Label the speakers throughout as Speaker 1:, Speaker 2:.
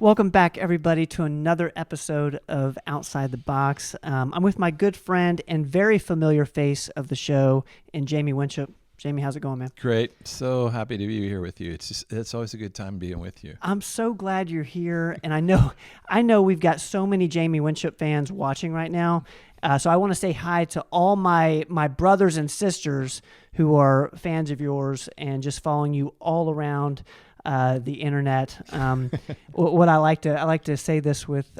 Speaker 1: Welcome back, everybody, to another episode of Outside the Box. I'm with my good friend and very familiar face of the show, and Jamie Winship. Jamie, how's it going, man?
Speaker 2: Great. So happy to be here with you. It's always a good time being with you.
Speaker 1: I'm so glad you're here, and I know we've got so many Jamie Winship fans watching right now. So I want to say hi to all my brothers and sisters who are fans of yours and just following you all around the internet. What I like to say this with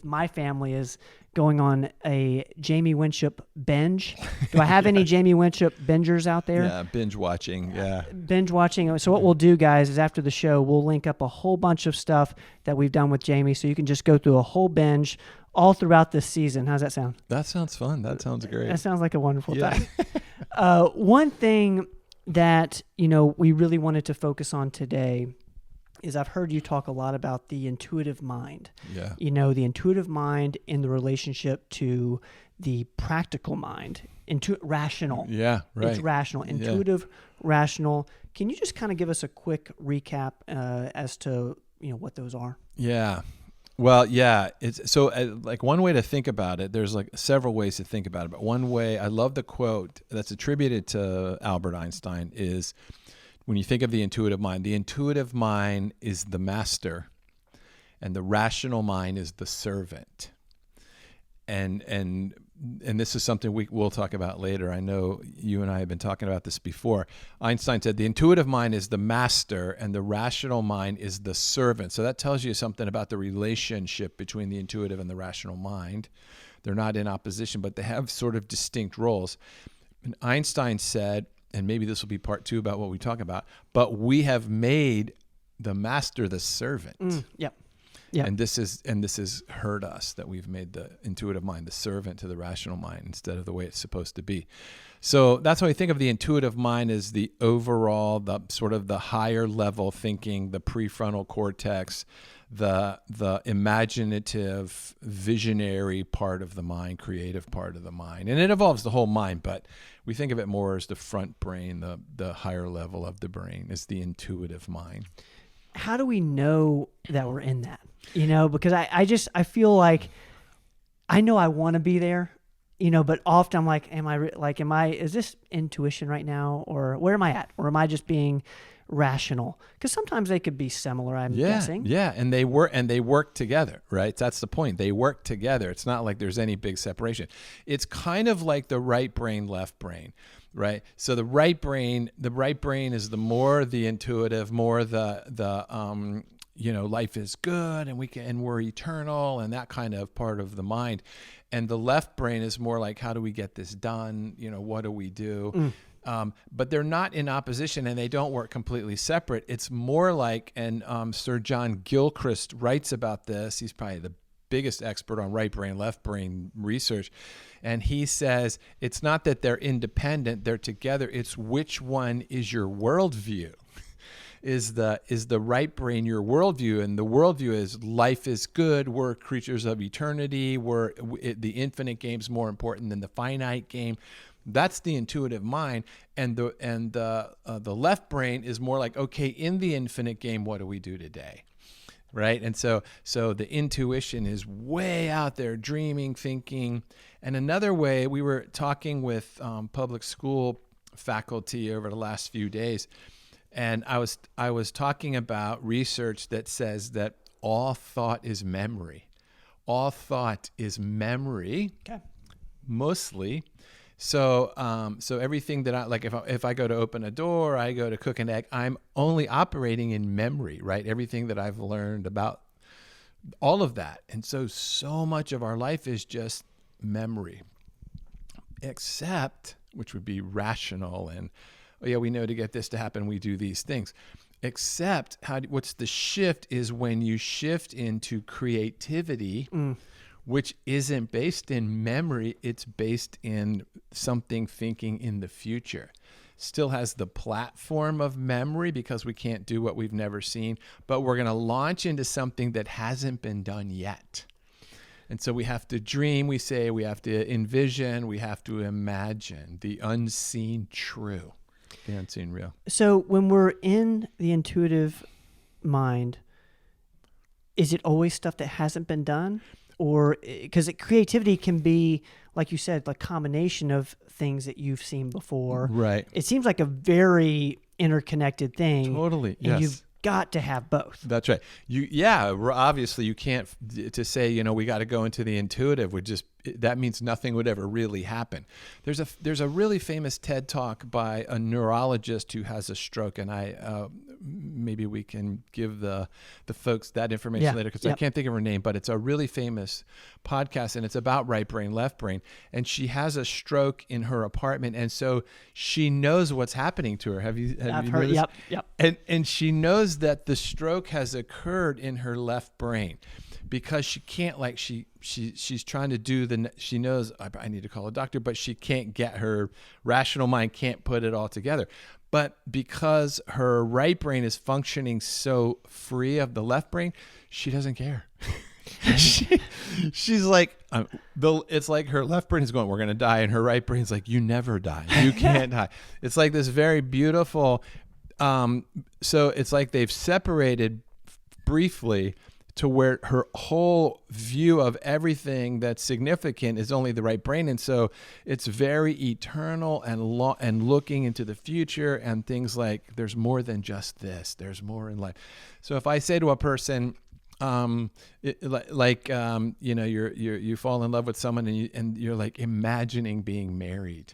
Speaker 1: my family is going on a Jamie Winship binge. Do I have any Jamie Winship bingers out there?
Speaker 2: Yeah, binge watching. Yeah.
Speaker 1: Binge watching. So what we'll do, guys, is after the show, we'll link up a whole bunch of stuff that we've done with Jamie, so you can just go through a whole binge all throughout this season. How's that sound?
Speaker 2: That sounds fun. That sounds great.
Speaker 1: That sounds like a wonderful time. One thing that, we really wanted to focus on today is I've heard you talk a lot about the intuitive mind.
Speaker 2: Yeah.
Speaker 1: The intuitive mind in the relationship to the practical mind. Rational.
Speaker 2: Yeah, right.
Speaker 1: It's rational. Intuitive, rational. Can you just kind of give us a quick recap as to, what those are?
Speaker 2: Yeah. Well, yeah. It's so like one way to think about it. There's like several ways to think about it, but one way, I love the quote that's attributed to Albert Einstein is, when you think of the intuitive mind is the master, and the rational mind is the servant. And this is something we'll talk about later. I know you and I have been talking about this before. Einstein said the intuitive mind is the master and the rational mind is the servant. So that tells you something about the relationship between the intuitive and the rational mind. They're not in opposition, but they have sort of distinct roles. And Einstein said, and maybe this will be part 2 about what we talk about, but we have made the master the servant.
Speaker 1: Yep. Yeah.
Speaker 2: And this has hurt us, that we've made the intuitive mind the servant to the rational mind instead of the way it's supposed to be. So that's why I think of the intuitive mind as the overall, the sort of the higher level thinking, the prefrontal cortex, the imaginative, visionary part of the mind, creative part of the mind. And it involves the whole mind, but we think of it more as the front brain, the higher level of the brain is the intuitive mind.
Speaker 1: How do we know that we're in that? Because I feel like I know I want to be there, but often I'm like, is this intuition right now, or where am I at? Or am I just being rational? Because sometimes they could be similar, I'm guessing.
Speaker 2: Yeah, and they work together, right? That's the point. They work together. It's not like there's any big separation. It's kind of like the right brain, left brain. Right. So the right brain is the more the intuitive, more the life is good and we're eternal and that kind of part of the mind. And the left brain is more like, how do we get this done? What do we do? But they're not in opposition and they don't work completely separate. It's more like, and Sir John Gilchrist writes about this. He's probably the biggest expert on right brain, left brain research. And he says, it's not that they're independent, they're together. It's which one is your worldview. Is the right brain your worldview? And the worldview is life is good. We're creatures of eternity. The infinite game's more important than the finite game. That's the intuitive mind. And the left brain is more like, okay, in the infinite game, what do we do today? Right. And so the intuition is way out there, dreaming, thinking. And another way, we were talking with public school faculty over the last few days, and I was talking about research that says that all thought is memory. All thought is memory, okay. Mostly. So everything that I like, if I go to open a door, I go to cook an egg, I'm only operating in memory, right? Everything that I've learned about all of that. And so much of our life is just memory, except, which would be rational and, oh yeah, we know to get this to happen, we do these things. Except what's the shift is when you shift into creativity, which isn't based in memory, it's based in something thinking in the future. Still has the platform of memory because we can't do what we've never seen, but we're going to launch into something that hasn't been done yet. And so we have to dream, we say, we have to envision, we have to imagine the unseen true, the unseen real.
Speaker 1: So when we're in the intuitive mind, is it always stuff that hasn't been done? Or because creativity can be, like you said, like combination of things that you've seen before.
Speaker 2: Right.
Speaker 1: It seems like a very interconnected thing.
Speaker 2: Totally.
Speaker 1: And
Speaker 2: Yes.
Speaker 1: you've got to have both.
Speaker 2: That's right. Obviously you can't, to say, we got to go into the intuitive that means nothing would ever really happen. There's a really famous TED talk by a neurologist who has a stroke, and maybe we can give the folks that information later, because I can't think of her name, but it's a really famous podcast, and it's about right brain, left brain. And she has a stroke in her apartment, and so she knows what's happening to her. Have you
Speaker 1: heard? Yep.
Speaker 2: And she knows that the stroke has occurred in her left brain, because she can't, like, she's trying to do she knows I need to call a doctor, but she can't get, her rational mind can't put it all together. But because her right brain is functioning so free of the left brain, she doesn't care. She's like, it's like her left brain is going, we're going to die. And her right brain's like, you never die. You can't die. It's like this very beautiful, so it's like they've separated briefly, to where her whole view of everything that's significant is only the right brain. And so it's very eternal and looking into the future, and things like, there's more than just this, there's more in life. So if I say to a person, you fall in love with someone, and you're like imagining being married,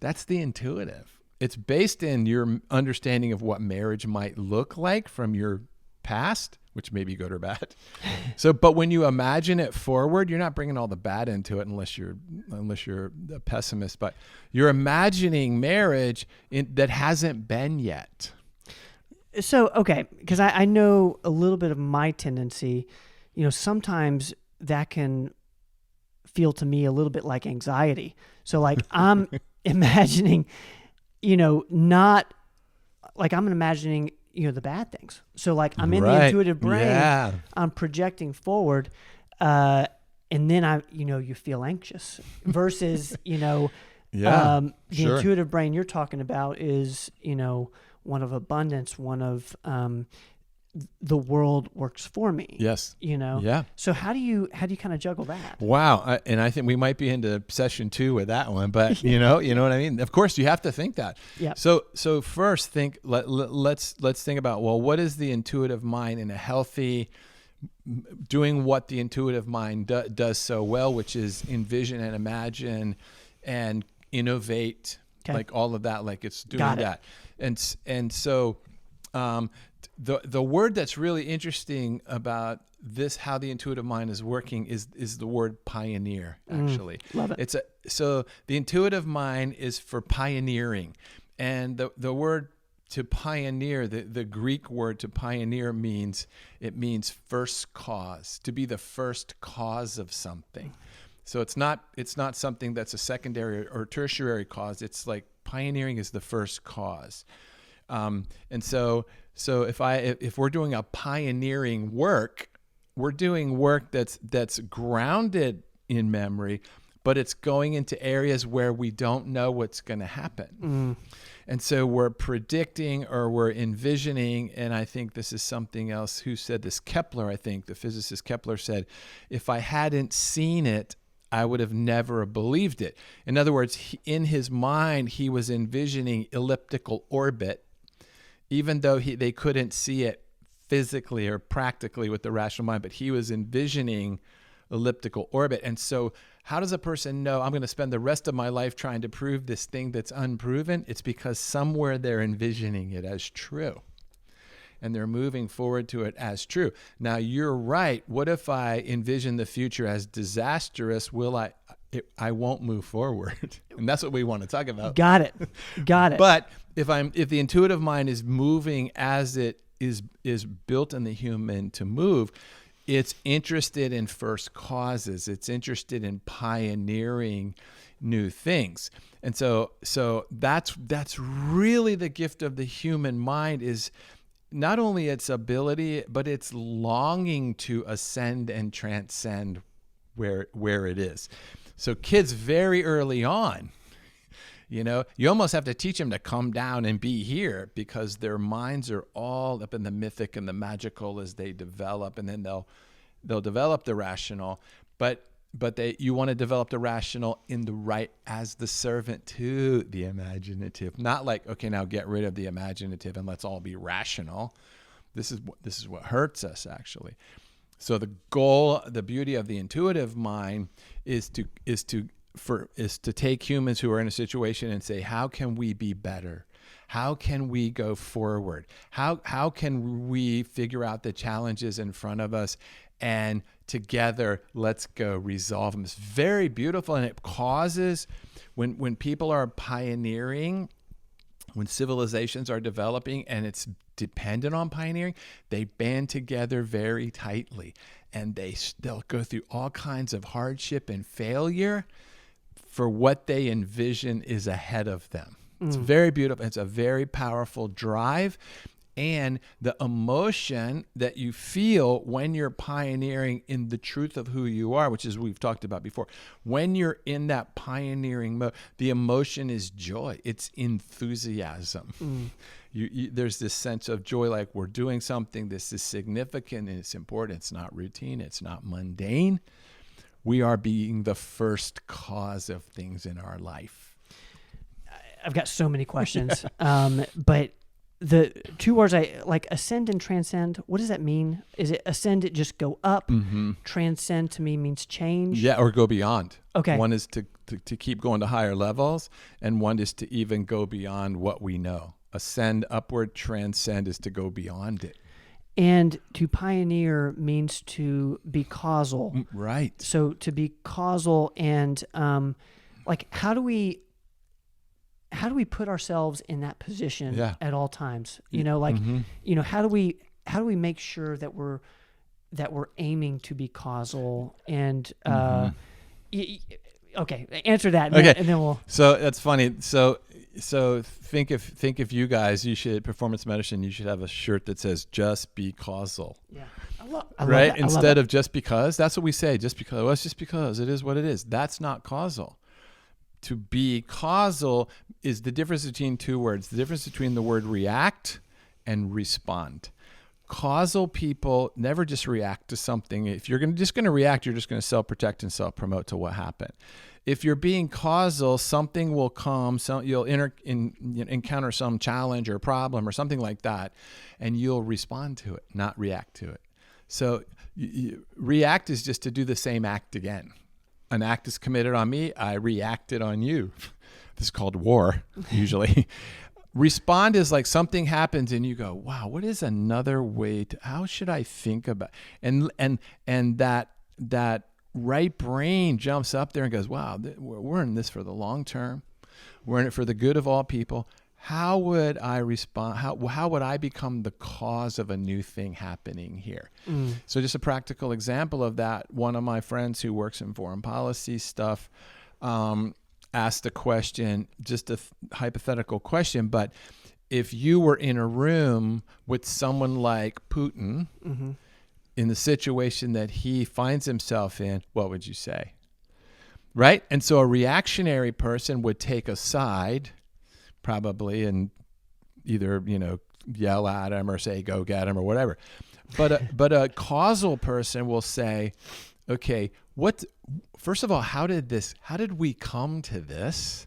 Speaker 2: that's the intuitive. It's based in your understanding of what marriage might look like from your past, which may be good or bad. So, but when you imagine it forward, you're not bringing all the bad into it, unless you're a pessimist, but you're imagining marriage that hasn't been yet.
Speaker 1: So, okay, because I know a little bit of my tendency, sometimes that can feel to me a little bit like anxiety. So like I'm imagining, not like I'm imagining, the bad things. So like I'm in the intuitive brain, I'm projecting forward, and then you feel anxious versus, the intuitive brain you're talking about is, one of abundance, one of, the world works for me.
Speaker 2: Yes. Yeah.
Speaker 1: So how do you kind of juggle that?
Speaker 2: Wow. And I think we might be into session 2 with that one, but you know what I mean? Of course you have to think that.
Speaker 1: Yeah.
Speaker 2: So first let's think about, well, what is the intuitive mind in a healthy, doing what the intuitive mind does so well, which is envision and imagine and innovate, like all of that, like it's doing that. And so, the word that's really interesting about this, how the intuitive mind is working, is the word pioneer, actually.
Speaker 1: Love it.
Speaker 2: So the intuitive mind is for pioneering. And the word to pioneer, the Greek word to pioneer means first cause, to be the first cause of something. So it's not something that's a secondary or tertiary cause. It's like pioneering is the first cause. And so if we're doing a pioneering work, we're doing work that's grounded in memory, but it's going into areas where we don't know what's going to happen. And so we're predicting, or we're envisioning, and I think this is something else. Who said this? Kepler, I think, the physicist Kepler said, if I hadn't seen it, I would have never believed it. In other words, in his mind, he was envisioning elliptical orbit, even though they couldn't see it physically or practically with the rational mind, but he was envisioning elliptical orbit. And so how does a person know, I'm going to spend the rest of my life trying to prove this thing that's unproven? It's because somewhere they're envisioning it as true, and they're moving forward to it as true. Now, you're right. What if I envision the future as disastrous? I won't move forward. And that's what we want to talk about.
Speaker 1: Got it.
Speaker 2: But if the intuitive mind is moving as it is built in the human to move, it's interested in first causes. It's interested in pioneering new things. And so that's really the gift of the human mind, is not only its ability, but its longing to ascend and transcend where it is. So kids very early on, You almost have to teach them to come down and be here, because their minds are all up in the mythic and the magical as they develop, and then they'll develop the rational, but you want to develop the rational in the right as the servant to the imaginative, not like, okay, now get rid of the imaginative and let's all be rational. This is what hurts us, actually. So the goal, the beauty of the intuitive mind is to take humans who are in a situation and say, how can we be better? How can we go forward? How can we figure out the challenges in front of us, and together let's go resolve them? It's very beautiful, and it causes, when people are pioneering, when civilizations are developing and it's dependent on pioneering, they band together very tightly, and they'll go through all kinds of hardship and failure for what they envision is ahead of them. It's very beautiful. It's a very powerful drive. And the emotion that you feel when you're pioneering in the truth of who you are, which is we've talked about before, when you're in that pioneering mode, the emotion is joy. It's enthusiasm. There's this sense of joy, like we're doing something. This is significant and it's important. It's not routine. It's not mundane. We are being the first cause of things in our life.
Speaker 1: I've got so many questions, but the two words I like, ascend and transcend. What does that mean? Is it ascend? It just go up. Transcend to me means change.
Speaker 2: Yeah, or go beyond.
Speaker 1: Okay.
Speaker 2: One is to keep going to higher levels, and one is to even go beyond what we know. Ascend upward, transcend is to go beyond it.
Speaker 1: And to pioneer means to be causal.
Speaker 2: Right.
Speaker 1: So to be causal, and like how do we put ourselves in that position at all times? How do we make sure that we're aiming to be causal? And okay, answer that. And then we'll.
Speaker 2: So that's funny. So think if you guys, you should, performance medicine, you should have a shirt that says "Just be causal."
Speaker 1: Yeah.
Speaker 2: Right. Instead of just because. That's what we say. Just because. Well, it's just because it is what it is. That's not causal. To be causal is the difference between two words. The difference between the word react and respond. Causal people never just react to something. If you're just going to react, you're just going to self-protect and self-promote to what happened. If you're being causal, something will come. You'll encounter some challenge or problem or something like that, and you'll respond to it, not react to it. So react is just to do the same act again. An act is committed on me, I reacted on you. This is called war, usually. Respond is like something happens and you go, wow, what is another way how should I think about? And that right brain jumps up there and goes, wow, we're in this for the long term. We're in it for the good of all people. How would I respond? How would I become the cause of a new thing happening here? So just a practical example of that. One of my friends who works in foreign policy stuff asked a question, just a hypothetical question, but if you were in a room with someone like Putin in the situation that he finds himself in, what would you say? Right? And so a reactionary person would take a side, probably, and either, yell at him or say, go get him or whatever. But a causal person will say, okay, first of all, how did we come to this?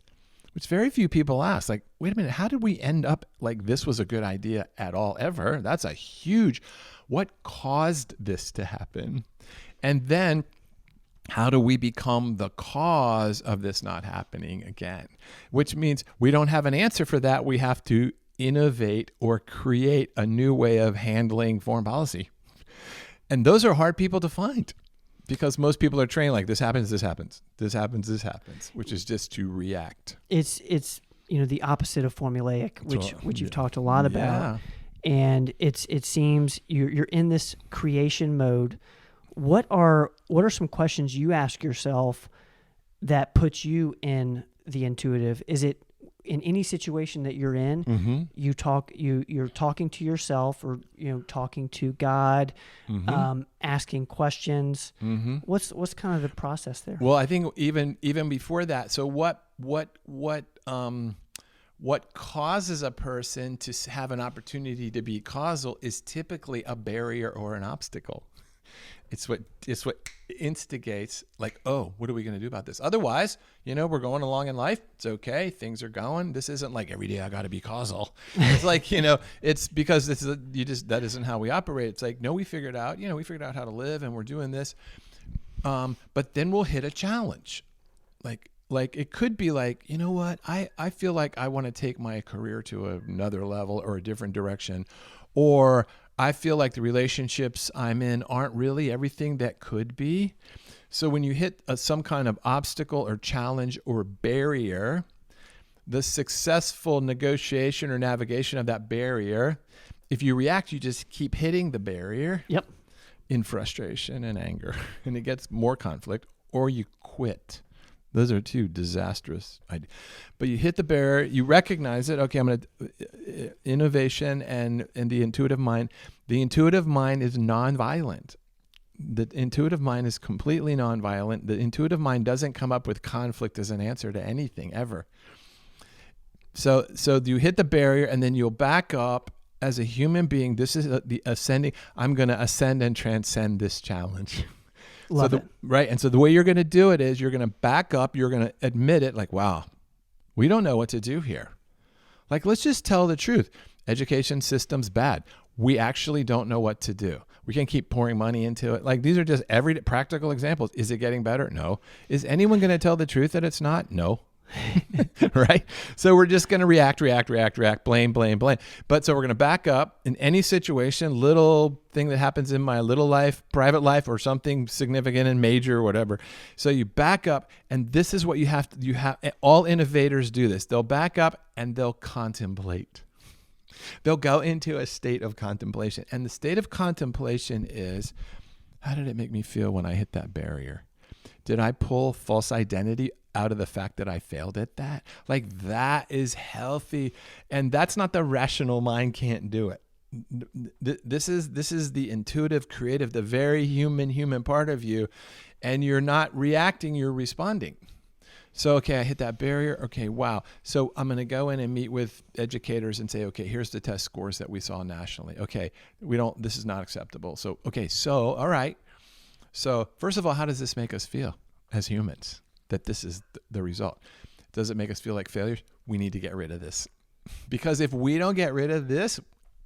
Speaker 2: Which very few people ask. Like, wait a minute, how did we end up like this was a good idea at all ever? That's a huge, what caused this to happen? And then how do we become the cause of this not happening again? Which means we don't have an answer for that. We have to innovate or create a new way of handling foreign policy. And those are hard people to find because most people are trained like this happens, this happens, this happens, this happens, which is just to react.
Speaker 1: It's the opposite of formulaic, which you've talked a lot about. Yeah. And it seems you're in this creation mode. What are some questions you ask yourself that puts you in the intuitive? Is it in any situation that you're in, you're talking to yourself or talking to God, asking questions? What's kind of the process there?
Speaker 2: Well, I think even before that. So what causes a person to have an opportunity to be causal is typically a barrier or an obstacle. It's what instigates, like, oh, what are we going to do about this? Otherwise, we're going along in life. It's okay. Things are going. This isn't like every day I got to be causal. It's like, it's because that isn't how we operate. It's like, no, we figured out how to live, and we're doing this. But then we'll hit a challenge. Like it could be like, you know what? I feel like I want to take my career to another level or a different direction, or I feel like the relationships I'm in aren't really everything that could be. So when you hit some kind of obstacle or challenge or barrier, the successful negotiation or navigation of that barrier, if you react, you just keep hitting the barrier.
Speaker 1: Yep. In
Speaker 2: frustration and anger, and it gets more conflict, or you quit. Those are two disastrous ideas. But you hit the barrier, you recognize it. Okay, I'm going to innovation and the intuitive mind. The intuitive mind is nonviolent. The intuitive mind is completely nonviolent. The intuitive mind doesn't come up with conflict as an answer to anything ever. So you hit the barrier, and then you'll back up as a human being. This is the ascending. I'm going to ascend and transcend this challenge.
Speaker 1: Love it.
Speaker 2: Right. And so the way you're going to do it is you're going to back up. You're going to admit it, like, wow, we don't know what to do here. Like, let's just tell the truth. Education system's bad. We actually don't know what to do. We can keep pouring money into it. Like, these are just everyday practical examples. Is it getting better? No. Is anyone going to tell the truth that it's not? No. Right? So we're just going to react, blame. But so we're going to back up in any situation, little thing that happens in my little life, private life, or something significant and major or whatever. So you back up, and this is what you have. All innovators do this. They'll back up and they'll contemplate. They'll go into a state of contemplation. And the state of contemplation is, how did it make me feel when I hit that barrier? Did I pull false identity out of the fact that I failed at that? Like, that is healthy. And that's not the rational mind can't do it. This is the intuitive, creative, the very human part of you. And you're not reacting, you're responding. So, okay, I hit that barrier. Okay, wow. So I'm going to go in and meet with educators and say, okay, here's the test scores that we saw nationally. Okay, this is not acceptable. So, okay, so, all right. So first of all, how does this make us feel as humans, that this is the result? Does it make us feel like failures? We need to get rid of this. Because if we don't get rid of this,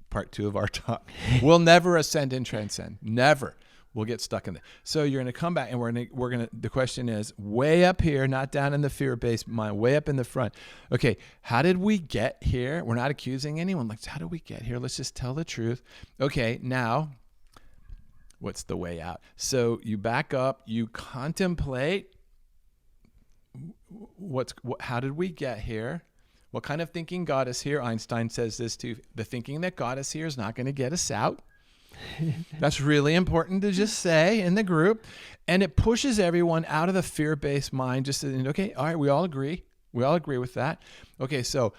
Speaker 2: part 2 of our talk, we'll never ascend and transcend. Never. We'll get stuck in there. So you're going to come back, and the question is way up here, not down in the fear-based mind, way up in the front. Okay, how did we get here? We're not accusing anyone. Like, how did we get here? Let's just tell the truth. Okay, now, what's the way out? So you back up, you contemplate, how did we get here? What kind of thinking got us here? Einstein says this too. The thinking that got us here is not going to get us out. That's really important to just say in the group. And it pushes everyone out of the fear-based mind. Just to, okay, all right, we all agree. We all agree with that. Okay, so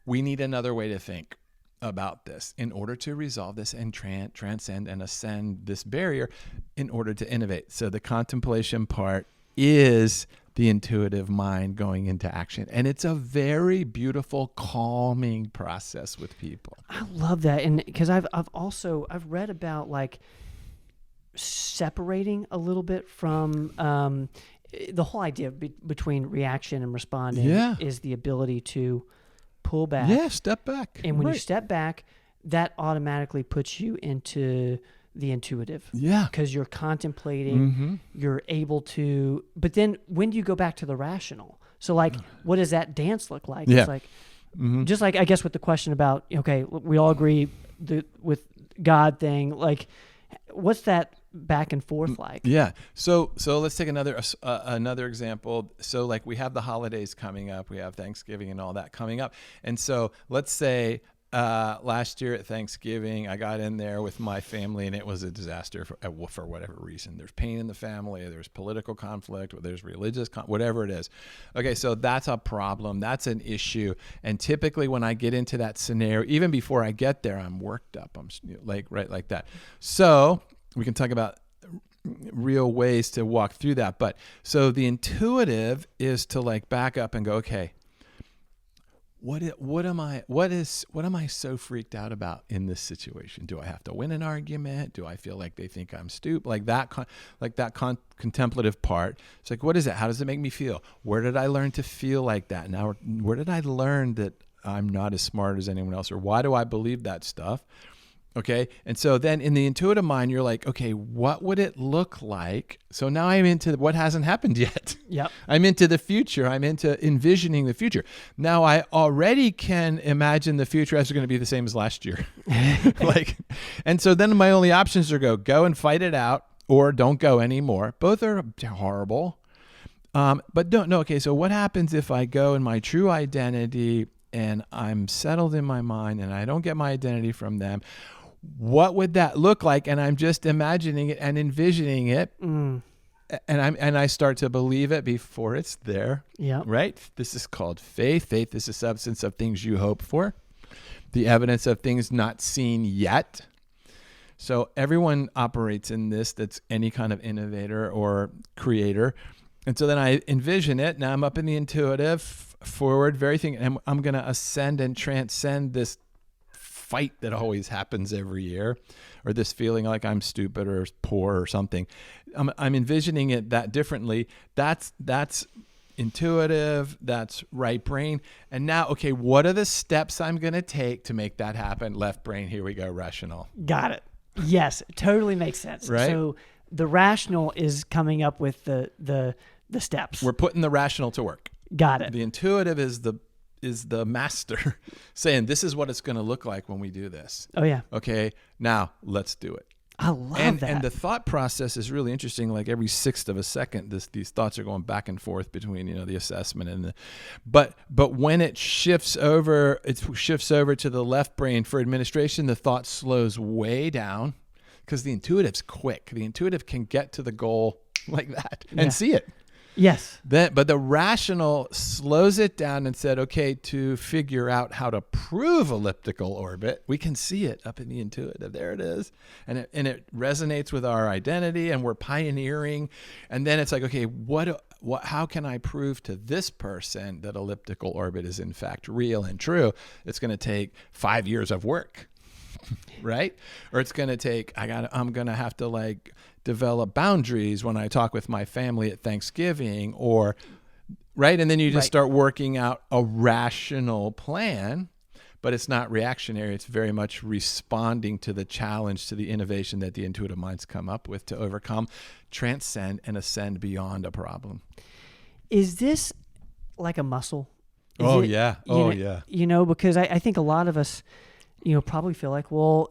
Speaker 2: we need another way to think about this in order to resolve this and transcend and ascend this barrier in order to innovate. So the contemplation part is the intuitive mind going into action. And it's a very beautiful, calming process with people.
Speaker 1: I love that. And because I've read about like separating a little bit from the whole idea between reaction and responding is the ability to pull back.
Speaker 2: Yeah, step back.
Speaker 1: And when you step back, that automatically puts you into the intuitive.
Speaker 2: Yeah.
Speaker 1: Because you're contemplating, you're able to, but then when do you go back to the rational? So like, what does that dance look like?
Speaker 2: Yeah.
Speaker 1: It's like, just like, I guess with the question about, okay, we all agree with God thing, like, what's that back and forth like?
Speaker 2: Yeah. So let's take another example. So like we have the holidays coming up, we have Thanksgiving and all that coming up. And so let's say, last year at Thanksgiving, I got in there with my family and it was a disaster for whatever reason. There's pain in the family, there's political conflict, there's religious, whatever it is. Okay, so that's a problem. That's an issue. And typically when I get into that scenario, even before I get there, I'm worked up. I'm like, right like that. So we can talk about real ways to walk through that. But so the intuitive is to like back up and go, okay, what am I so freaked out about in this situation? Do I have to win an argument? Do I feel like they think I'm stupid? Like that contemplative part. It's like, what is it? How does it make me feel? Where did I learn to feel like that? Now, where did I learn that I'm not as smart as anyone else? Or why do I believe that stuff? Okay. And so then in the intuitive mind, you're like, okay, what would it look like? So now I'm into what hasn't happened yet.
Speaker 1: Yep.
Speaker 2: I'm into the future. I'm into envisioning the future. Now I already can imagine the future as going to be the same as last year. And so then my only options are go and fight it out or don't go anymore. Both are horrible. But don't know. Okay. So what happens if I go in my true identity and I'm settled in my mind and I don't get my identity from them? What would that look like? And I'm just imagining it and envisioning it. And I start to believe it before it's there.
Speaker 1: Yeah.
Speaker 2: Right? This is called faith. Faith is the substance of things you hope for, the evidence of things not seen yet. So everyone operates in this that's any kind of innovator or creator. And so then I envision it. Now I'm up in the intuitive, forward, very thing. And I'm going to ascend and transcend this fight that always happens every year, or this feeling like I'm stupid or poor or something. I'm envisioning it that differently. That's intuitive. That's right brain. And now, okay, what are the steps I'm going to take to make that happen? Left brain. Here we go. Rational.
Speaker 1: Got it. Yes, totally makes sense.
Speaker 2: Right?
Speaker 1: So the rational is coming up with the steps.
Speaker 2: We're putting the rational to work.
Speaker 1: Got it.
Speaker 2: The intuitive is the master saying, this is what it's going to look like when we do this.
Speaker 1: Oh, yeah.
Speaker 2: Okay, now let's do it.
Speaker 1: I love that.
Speaker 2: And the thought process is really interesting. Like every sixth of a second, these thoughts are going back and forth between, the assessment and but when it shifts over to the left brain for administration, the thought slows way down because the intuitive's quick. The intuitive can get to the goal like that and see it.
Speaker 1: Yes.
Speaker 2: But the rational slows it down and said, okay, to figure out how to prove elliptical orbit, we can see it up in the intuitive. There it is. And it resonates with our identity and we're pioneering. And then it's like, okay, how can I prove to this person that elliptical orbit is in fact real and true? It's going to take 5 years of work. Right? Or it's going to take, I'm going to have to develop boundaries when I talk with my family at Thanksgiving right? And then you just start working out a rational plan, but it's not reactionary. It's very much responding to the challenge, to the innovation that the intuitive minds come up with to overcome, transcend, and ascend beyond a problem.
Speaker 1: Is this like a muscle?
Speaker 2: Yeah.
Speaker 1: Because I think a lot of us, probably feel like, well,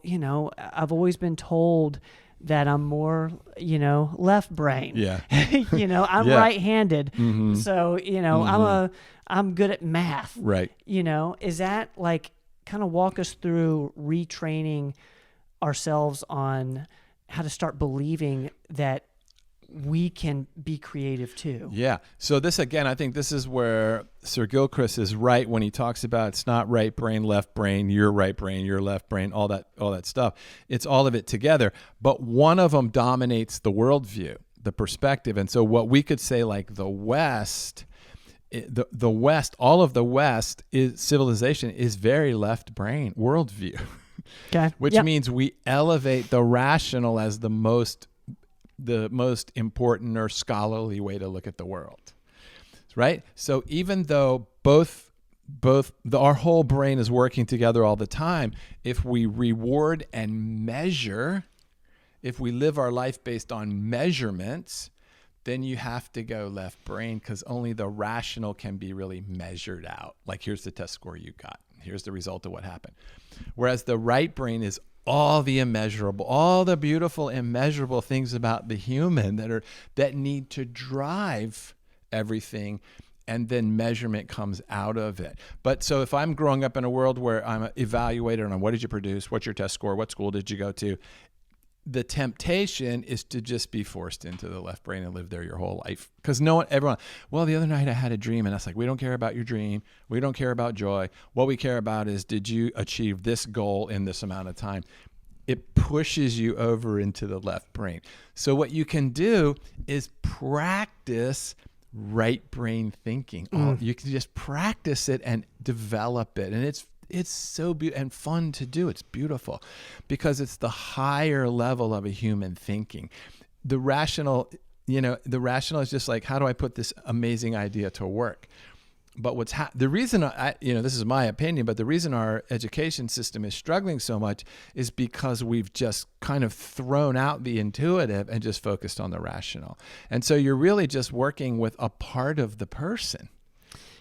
Speaker 1: I've always been told that I'm more, left brain.
Speaker 2: Yeah.
Speaker 1: I'm right-handed.
Speaker 2: Mm-hmm.
Speaker 1: So, I'm good at math.
Speaker 2: Right.
Speaker 1: Is that kind of walk us through retraining ourselves on how to start believing that we can be creative too?
Speaker 2: Yeah. So this, again, I think this is where Sir Gilchrist is right when he talks about it's not right brain, left brain, your right brain, your left brain, all that stuff. It's all of it together. But one of them dominates the worldview, the perspective. And so what we could say, like the West, the West, all of the West is civilization is very left brain worldview.
Speaker 1: Okay.
Speaker 2: Which means we elevate the rational as the most important or scholarly way to look at the world, right? So even though our whole brain is working together all the time, if we reward and measure, if we live our life based on measurements, then you have to go left brain because only the rational can be really measured out. Like, here's the test score you got. Here's the result of what happened. Whereas the right brain is all the immeasurable, all the beautiful immeasurable things about the human that need to drive everything, and then measurement comes out of it. But so if I'm growing up in a world where I'm evaluated on what did you produce, what's your test score, what school did you go to, the temptation is to just be forced into the left brain and live there your whole life. Because everyone, well, the other night I had a dream, and that's like, we don't care about your dream. We don't care about joy. What we care about is, did you achieve this goal in this amount of time? it pushes you over into the left brain. So what you can do is practice right brain thinking. You can just practice it and develop it. And it's so beautiful and fun to do. It's beautiful because it's the higher level of a human thinking. The rational is just like, how do I put this amazing idea to work? But the reason this is my opinion, but the reason our education system is struggling so much is because we've just kind of thrown out the intuitive and just focused on the rational. And so you're really just working with a part of the person.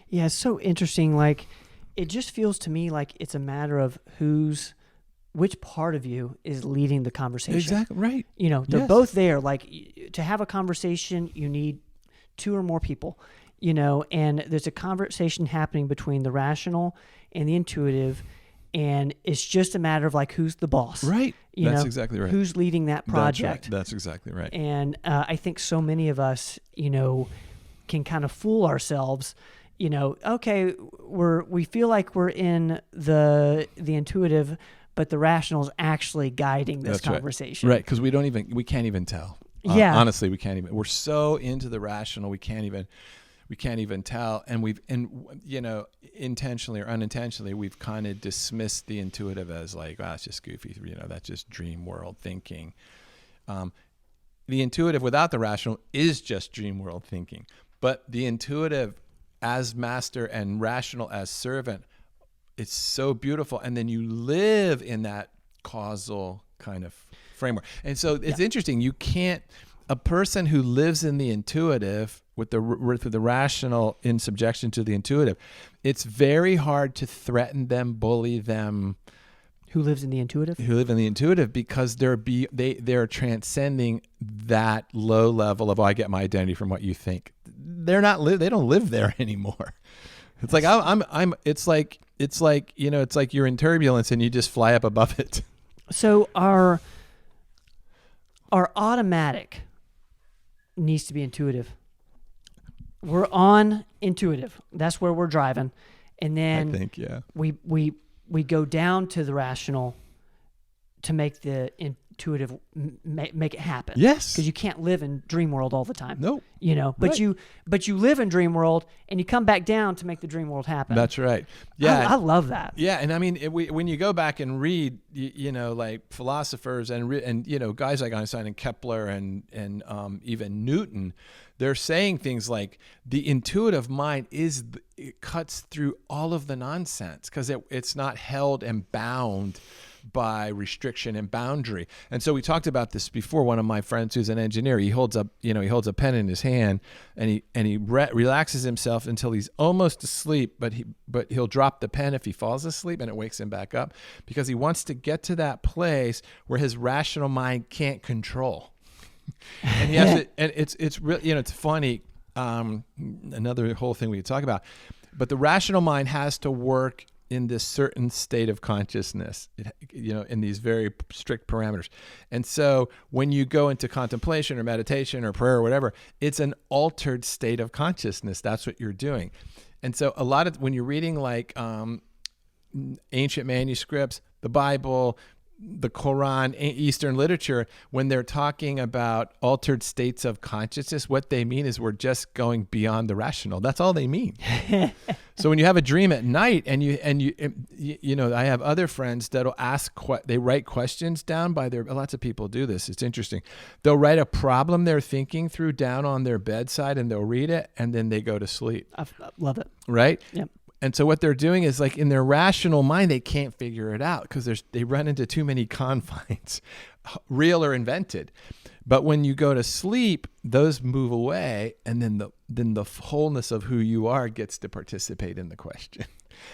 Speaker 1: Yeah, it's so interesting. Like, it just feels to me like it's a matter of which part of you is leading the conversation.
Speaker 2: Exactly, right.
Speaker 1: They're both there. Like, to have a conversation, you need 2 or more people. And there's a conversation happening between the rational and the intuitive, and it's just a matter of like, who's the boss?
Speaker 2: Right. That's exactly right.
Speaker 1: Who's leading that project?
Speaker 2: That's exactly right.
Speaker 1: And I think so many of us, can kind of fool ourselves. Okay, we feel like we're in the intuitive, but the rational is actually guiding this conversation.
Speaker 2: Right, because we can't even tell.
Speaker 1: Yeah.
Speaker 2: Honestly, we can't even. We're so into the rational, we can't even tell. And intentionally or unintentionally, we've kind of dismissed the intuitive as like, it's just goofy. That's just dream world thinking. The intuitive without the rational is just dream world thinking. But the intuitive as master and rational as servant, it's so beautiful. And then you live in that causal kind of framework. And so it's interesting. A person who lives in the intuitive with the rational in subjection to the intuitive, it's very hard to threaten them, bully them.
Speaker 1: Who lives in the intuitive?
Speaker 2: Who live in the intuitive because they're transcending that low level of, I get my identity from what you think. They don't live there anymore. It's like it's like you're in turbulence and you just fly up above it.
Speaker 1: So our automatic needs to be intuitive. We're on intuitive. That's where we're driving. And then
Speaker 2: I think, yeah.
Speaker 1: We go down to the rational to make the intuitive make it happen.
Speaker 2: Yes.
Speaker 1: Because you can't live in dream world all the time.
Speaker 2: Nope.
Speaker 1: But you live in dream world and you come back down to make the dream world happen.
Speaker 2: That's right. Yeah.
Speaker 1: I love that.
Speaker 2: Yeah. And I mean, when you go back and read, like philosophers and guys like Einstein and Kepler and even Newton, they're saying things like the intuitive mind it cuts through all of the nonsense because it's not held and bound by restriction and boundary. And so we talked about this before. One of my friends who's an engineer, he holds a pen in his hand and he relaxes himself until he's almost asleep, but he'll drop the pen if he falls asleep and it wakes him back up because he wants to get to that place where his rational mind can't control. And he has to, and it's really, it's funny. Another whole thing we could talk about, but the rational mind has to work in this certain state of consciousness, in these very strict parameters. And so when you go into contemplation or meditation or prayer or whatever, it's an altered state of consciousness. That's what you're doing. And so a lot of, when you're reading like ancient manuscripts, the Bible, the Quran, Eastern literature, when they're talking about altered states of consciousness, what they mean is we're just going beyond the rational. That's all they mean. So when you have a dream at night and I have other friends that'll they write questions down lots of people do this. It's interesting. They'll write a problem they're thinking through down on their bedside and they'll read it and then they go to sleep.
Speaker 1: I love it.
Speaker 2: Right?
Speaker 1: Yep.
Speaker 2: And so what they're doing is like in their rational mind, they can't figure it out because they run into too many confines, real or invented. But when you go to sleep, those move away, and then the wholeness of who you are gets to participate in the question,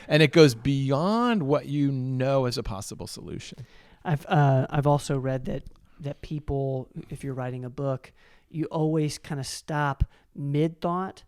Speaker 2: and it goes beyond what you know as a possible solution.
Speaker 1: I've also read that people, if you're writing a book, you always kind of stop mid thought.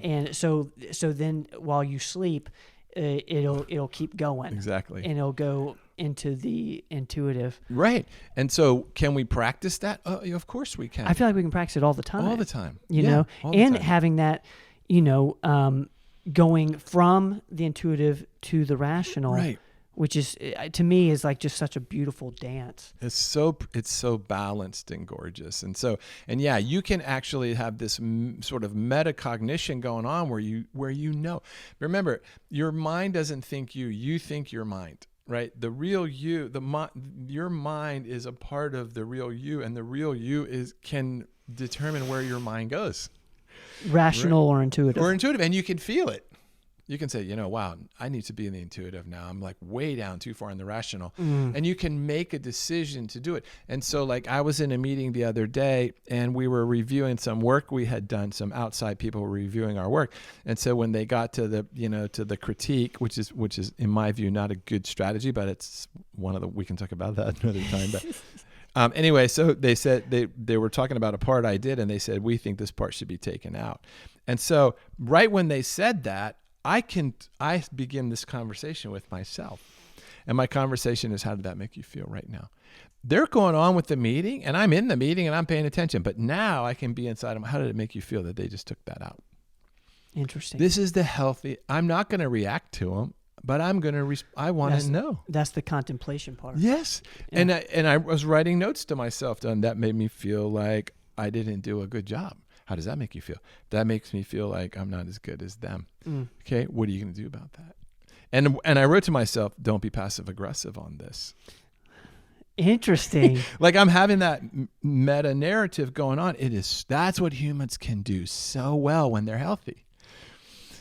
Speaker 1: And so then while you sleep, it'll keep going.
Speaker 2: Exactly.
Speaker 1: And it'll go into the intuitive.
Speaker 2: Right. And so can we practice that? Of course we can.
Speaker 1: I feel like we can practice it all the time.
Speaker 2: All the time.
Speaker 1: And having that, having that, going from the intuitive to the rational.
Speaker 2: Right.
Speaker 1: which is, to me, is like just such a beautiful dance.
Speaker 2: It's so balanced and gorgeous. And yeah, you can actually have this sort of metacognition going on where you know. Remember, your mind doesn't think you think your mind, right? The real you, your mind is a part of the real you, and the real you can determine where your mind goes.
Speaker 1: Rational or intuitive.
Speaker 2: And you can feel it. You can say, wow, I need to be in the intuitive now. I'm like way down too far in the rational. And you can make a decision to do it. And so like I was in a meeting the other day and we were reviewing some work we had done. Some outside people were reviewing our work. And so when they got to the critique, which is in my view, not a good strategy, but it's we can talk about that another time. But anyway, so they said they were talking about a part I did and they said, we think this part should be taken out. And so right when they said that, I begin this conversation with myself. And my conversation is, how did that make you feel right now? They're going on with the meeting and I'm in the meeting and I'm paying attention. But now I can be inside them. How did it make you feel that they just took that out?
Speaker 1: Interesting.
Speaker 2: This is the healthy, I'm not going to react to them, but I want to know.
Speaker 1: That's the contemplation part.
Speaker 2: Yes. Yeah. And I was writing notes to myself and that made me feel like I didn't do a good job. How does that make you feel? That makes me feel like I'm not as good as them. Okay, what are you going to do about that? And I wrote to myself, don't be passive aggressive on this.
Speaker 1: Interesting.
Speaker 2: Like I'm having that meta narrative going on. That's what humans can do so well when they're healthy.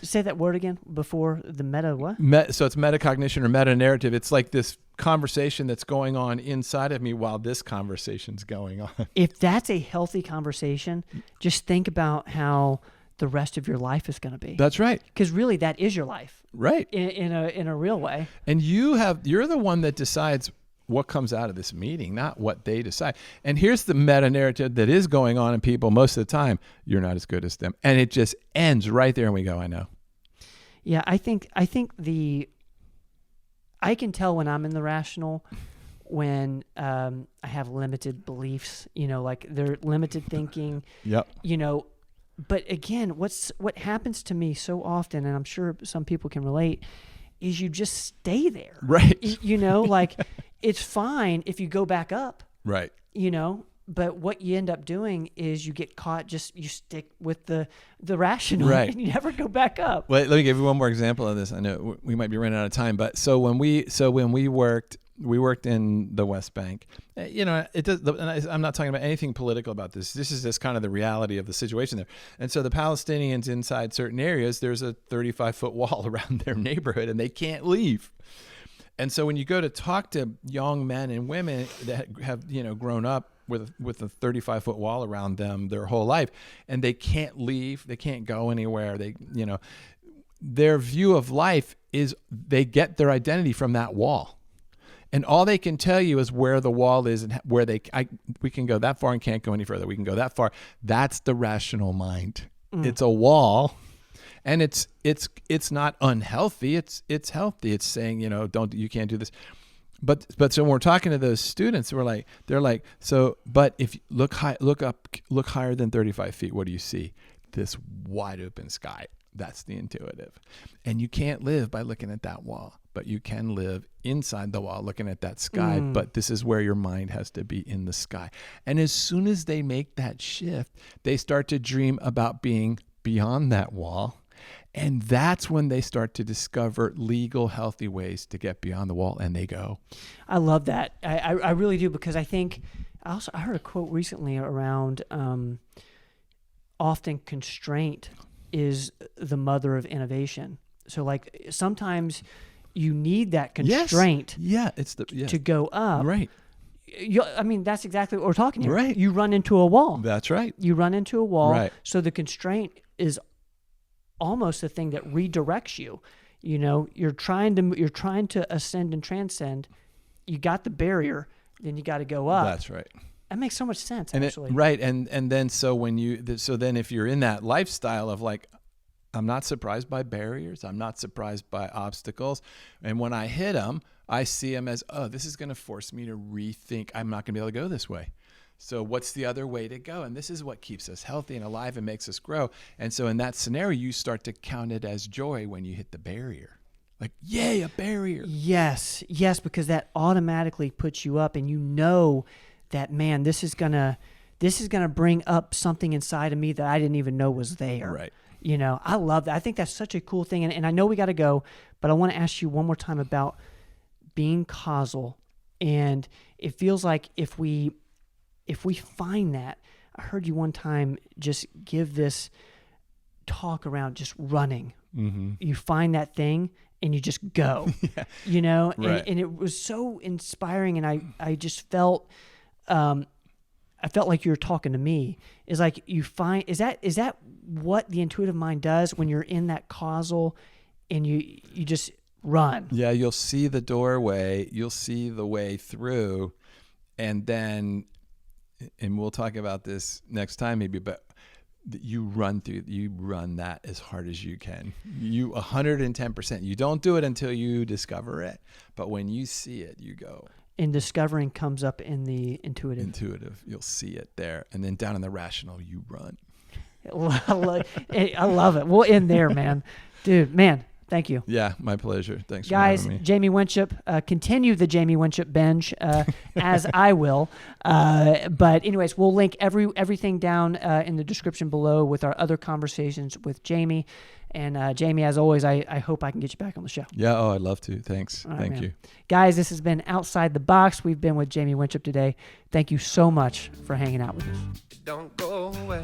Speaker 1: Say that word again before the meta what?
Speaker 2: So it's metacognition or meta narrative. It's like this conversation that's going on inside of me while this conversation's going on.
Speaker 1: If that's a healthy conversation, just think about how the rest of your life is going to be.
Speaker 2: That's right.
Speaker 1: Because really that is your life.
Speaker 2: Right.
Speaker 1: In a real way.
Speaker 2: And you're the one that decides what comes out of this meeting, not what they decide. And here's the meta narrative that is going on in people most of the time. You're not as good as them. And it just ends right there and we go, I know.
Speaker 1: Yeah, I think I can tell when I'm in the rational when I have limited beliefs, like they're limited thinking.
Speaker 2: Yep.
Speaker 1: But again, what happens to me so often, and I'm sure some people can relate, is you just stay there.
Speaker 2: Right.
Speaker 1: Like it's fine if you go back up.
Speaker 2: Right.
Speaker 1: But what you end up doing is you get caught, you stick with the rational,
Speaker 2: right,
Speaker 1: and you never go back up.
Speaker 2: Well, let me give you one more example of this. I know we might be running out of time, but so when we worked in the West Bank. It does. And I'm not talking about anything political about this. This is just kind of the reality of the situation there. And so the Palestinians inside certain areas, there's a 35-foot wall around their neighborhood, and they can't leave. And so when you go to talk to young men and women that have grown up with a 35-foot wall around them their whole life, and they can't leave, they can't go anywhere, their view of life is they get their identity from that wall. And all they can tell you is where the wall is and where we can go that far and can't go any further. We can go that far. That's the rational mind. It's a wall, and it's not unhealthy. It's healthy. It's saying, you can't do this. But so when we're talking to those students, they're like, so, but if you look higher than 35 feet, what do you see? This wide open sky. That's the intuitive. And you can't live by looking at that wall, but you can live inside the wall looking at that sky. But this is where your mind has to be, in the sky. And as soon as they make that shift, they start to dream about being beyond that wall. And that's when they start to discover legal, healthy ways to get beyond the wall, and they go.
Speaker 1: I love that. I really do, because I think I heard a quote recently around often constraint is the mother of innovation. So like sometimes you need that constraint to go up.
Speaker 2: Right.
Speaker 1: That's exactly what we're talking here.
Speaker 2: Right.
Speaker 1: You run into a wall.
Speaker 2: That's right.
Speaker 1: You run into a wall.
Speaker 2: Right.
Speaker 1: So the constraint is almost the thing that redirects you. You're trying to ascend and transcend. You got the barrier, then you got to go up.
Speaker 2: That's right.
Speaker 1: That makes so much sense, actually.
Speaker 2: Right. And then then if you're in that lifestyle of like, I'm not surprised by barriers, I'm not surprised by obstacles, and when I hit them, I see them as, oh, this is going to force me to rethink. I'm not going to be able to go this way. So what's the other way to go? And this is what keeps us healthy and alive and makes us grow. And so in that scenario, you start to count it as joy when you hit the barrier. Like, yay, a barrier.
Speaker 1: Yes, because that automatically puts you up, and you know that, man, this is gonna bring up something inside of me that I didn't even know was there.
Speaker 2: Right.
Speaker 1: You know, I love that. I think that's such a cool thing, and I know we got to go, but I want to ask you one more time about being causal, and it feels like if we find that, I heard you one time just give this talk around just running.
Speaker 2: Mm-hmm.
Speaker 1: You find that thing and you just go,
Speaker 2: Yeah.
Speaker 1: you know,
Speaker 2: Right.
Speaker 1: and it was so inspiring. And I just felt, I felt like you were talking to me. Is like you find, is that what the intuitive mind does when you're in that causal and you just run?
Speaker 2: Yeah. You'll see the doorway, you'll see the way through, and we'll talk about this next time maybe, but you run that as hard as you can. You 110%. You don't do it until you discover it, but when you see it, you go.
Speaker 1: And discovering comes up in the intuitive.
Speaker 2: You'll see it there, and then down in the rational, you run.
Speaker 1: I love it. We'll end there, man. Dude, man, thank you.
Speaker 2: Yeah, my pleasure. Thanks,
Speaker 1: guys.
Speaker 2: for having me.
Speaker 1: Jamie Winship, continue the Jamie Winship binge as I will. But anyways, we'll link everything down in the description below with our other conversations with Jamie. And Jamie, as always, I hope I can get you back on the show.
Speaker 2: Yeah, I'd love to. Thanks.
Speaker 1: All right,
Speaker 2: Thank
Speaker 1: man.
Speaker 2: you.
Speaker 1: Guys, this has been Outside the Box. We've been with Jamie Winship today. Thank you so much for hanging out with us.
Speaker 3: Don't go away.